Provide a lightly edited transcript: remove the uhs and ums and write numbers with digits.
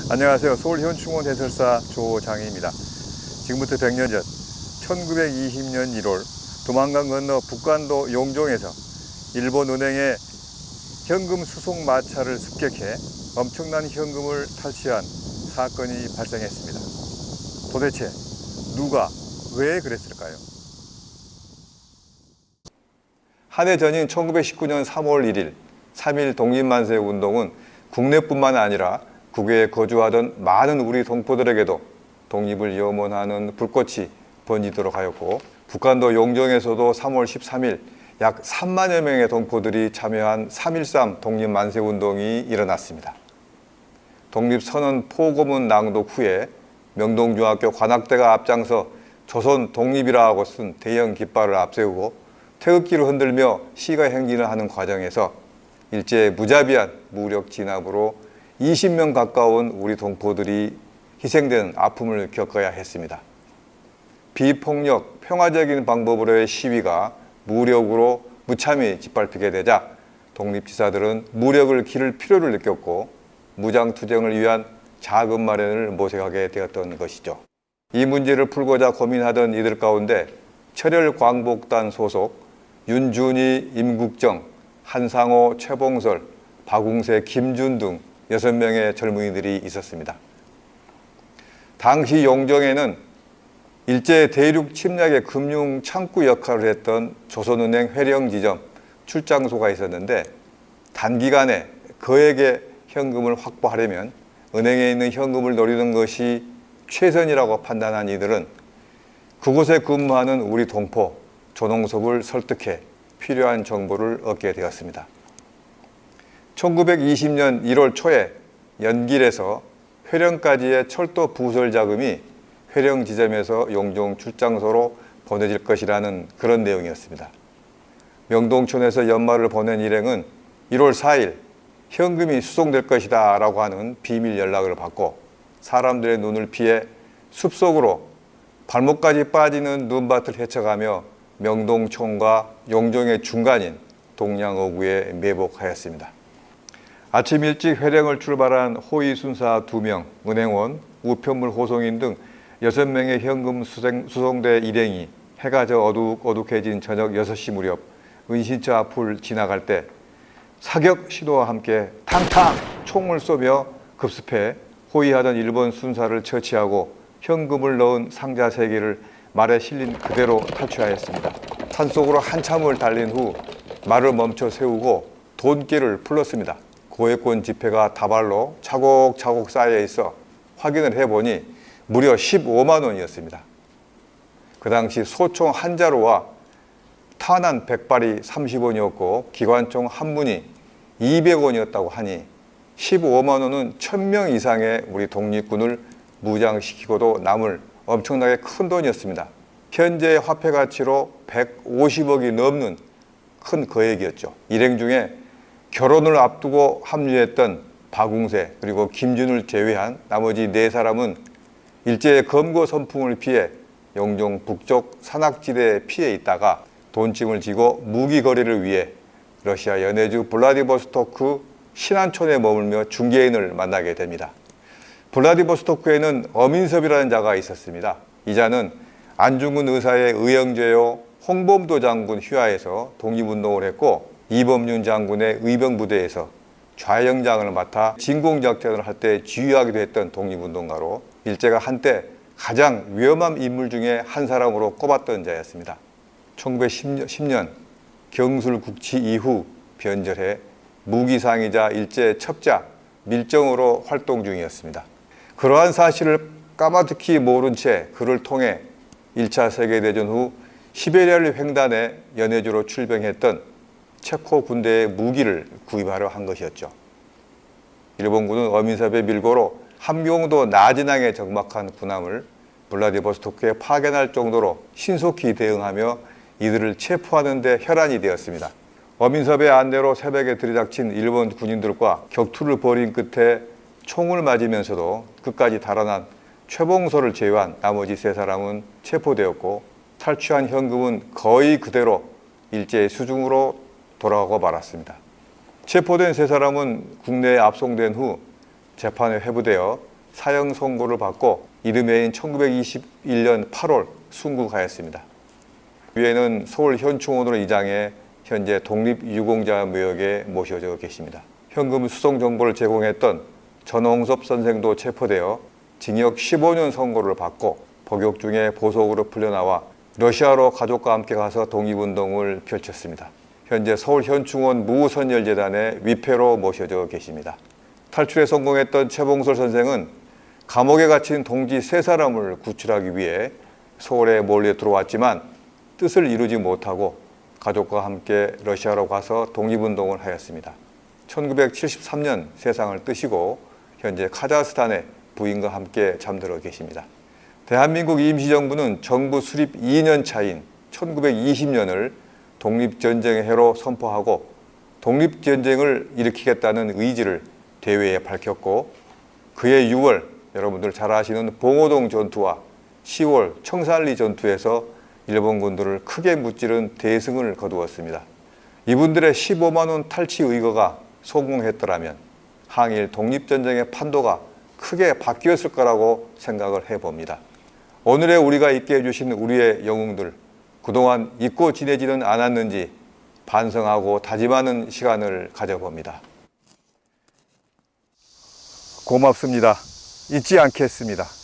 안녕하세요. 서울현충원 해설사 조장희입니다. 지금부터 100년 전 1920년 1월 두만강 건너 북간도 용종에서 일본 은행의 현금 수송 마차를 습격해 엄청난 현금을 탈취한 사건이 발생했습니다. 도대체 누가 왜 그랬을까요? 한 해 전인 1919년 3월 1일 3.1 독립만세 운동은 국내뿐만 아니라 국외에 거주하던 많은 우리 동포들에게도 독립을 염원하는 불꽃이 번지도록 하였고, 북한도 용정에서도 3월 13일 약 3만여 명의 동포들이 참여한 3.13 독립만세운동이 일어났습니다. 독립선언 포고문 낭독 후에 명동중학교 관악대가 앞장서 조선 독립이라고 쓴 대형 깃발을 앞세우고 태극기를 흔들며 시가 행진을 하는 과정에서 일제의 무자비한 무력 진압으로 20명 가까운 우리 동포들이 희생되는 아픔을 겪어야 했습니다. 비폭력, 평화적인 방법으로의 시위가 무력으로 무참히 짓밟히게 되자 독립지사들은 무력을 기를 필요를 느꼈고 무장투쟁을 위한 자금 마련을 모색하게 되었던 것이죠. 이 문제를 풀고자 고민하던 이들 가운데 철혈광복단 소속 윤준희, 임국정, 한상호, 최봉설, 박웅세, 김준 등 6명의 젊은이들이 있었습니다. 당시 용정에는 일제 대륙 침략의 금융 창구 역할을 했던 조선은행 회령지점 출장소가 있었는데, 단기간에 거액의 현금을 확보하려면 은행에 있는 현금을 노리는 것이 최선이라고 판단한 이들은 그곳에 근무하는 우리 동포 조농섭을 설득해 필요한 정보를 얻게 되었습니다. 1920년 1월 초에 연길에서 회령까지의 철도 부설 자금이 회령 지점에서 용종 출장소로 보내질 것이라는 그런 내용이었습니다. 명동촌에서 연말을 보낸 일행은 1월 4일 현금이 수송될 것이다 라고 하는 비밀 연락을 받고 사람들의 눈을 피해 숲속으로 발목까지 빠지는 눈밭을 헤쳐가며 명동촌과 용종의 중간인 동양어구에 매복하였습니다. 아침 일찍 회령을 출발한 호위순사 2명, 은행원, 우편물 호송인 등 6명의 현금 수송대 일행이 해가 저 어둑어둑해진 저녁 6시 무렵 은신처 앞을 지나갈 때 사격 시도와 함께 탕탕 총을 쏘며 급습해 호위하던 일본 순사를 처치하고 현금을 넣은 상자 3개를 말에 실린 그대로 탈취하였습니다. 산속으로 한참을 달린 후 말을 멈춰 세우고 돈길을 풀렀습니다. 고액권 지폐가 다발로 차곡차곡 쌓여 있어 확인을 해보니 무려 15만 원이었습니다. 그 당시 소총 한 자루와 탄환 100발이 30원이었고 기관총 한 문이 200원이었다고 하니 15만 원은 1000명 이상의 우리 독립군을 무장시키고도 남을 엄청나게 큰 돈이었습니다. 현재의 화폐 가치로 150억이 넘는 큰 거액이었죠. 일행 중에 결혼을 앞두고 합류했던 박웅세 그리고 김준을 제외한 나머지 4사람은 일제의 검거 선풍을 피해 용종 북쪽 산악지대에 피해 있다가 돈짐을 지고 무기 거래를 위해 러시아 연해주 블라디보스토크 신안촌에 머물며 중개인을 만나게 됩니다. 블라디보스토크에는 어민섭이라는 자가 있었습니다. 이 자는 안중근 의사의 의형제요 홍범도 장군 휘하에서 독립운동을 했고 이범윤 장군의 의병부대에서 좌영장을 맡아 진공작전을 할 때 지휘하기도 했던 독립운동가로 일제가 한때 가장 위험한 인물 중에 한 사람으로 꼽았던 자였습니다. 1910년 경술국치 이후 변절해 무기상이자 일제 첩자 밀정으로 활동 중이었습니다. 그러한 사실을 까마득히 모른 채 그를 통해 1차 세계대전 후 시베리아를 횡단해 연해주로 출병했던 체코 군대의 무기를 구입하려 한 것이었죠. 일본군은 어민섭의 밀고로 함경도 나진항에 적막한 군함을 블라디보스토크에 파견할 정도로 신속히 대응하며 이들을 체포하는 데 혈안이 되었습니다. 어민섭의 안내로 새벽에 들이닥친 일본 군인들과 격투를 벌인 끝에 총을 맞으면서도 끝까지 달아난 최봉설을 제외한 나머지 3사람은 체포되었고 탈취한 현금은 거의 그대로 일제의 수중으로 돌아가고 말았습니다. 체포된 3사람은 국내에 압송된 후 재판에 회부되어 사형 선고를 받고 이듬해인 1921년 8월 순국하였습니다. 위에는 서울 현충원으로 이장해 현재 독립유공자묘역에 모셔져 계십니다. 현금 수송 정보를 제공했던 전홍섭 선생도 체포되어 징역 15년 선고를 받고 복역 중에 보석으로 풀려나와 러시아로 가족과 함께 가서 독립운동을 펼쳤습니다. 현재 서울 현충원 무선열재단의 위패로 모셔져 계십니다. 탈출에 성공했던 최봉설 선생은 감옥에 갇힌 동지 3사람을 구출하기 위해 서울에 몰래 들어왔지만 뜻을 이루지 못하고 가족과 함께 러시아로 가서 독립운동을 하였습니다. 1973년 세상을 뜨시고 현재 카자흐스탄에 부인과 함께 잠들어 계십니다. 대한민국 임시정부는 정부 수립 2년 차인 1920년을 독립전쟁의 해로 선포하고 독립전쟁을 일으키겠다는 의지를 대외에 밝혔고 그해 6월 여러분들 잘 아시는 봉오동 전투와 10월 청산리 전투에서 일본 군들을 크게 무찌른 대승을 거두었습니다. 이분들의 15만 원 탈취 의거가 성공했더라면 항일 독립전쟁의 판도가 크게 바뀌었을 거라고 생각을 해봅니다. 오늘의 우리가 있게 해주신 우리의 영웅들, 그동안 잊고 지내지는 않았는지 반성하고 다짐하는 시간을 가져봅니다. 고맙습니다. 잊지 않겠습니다.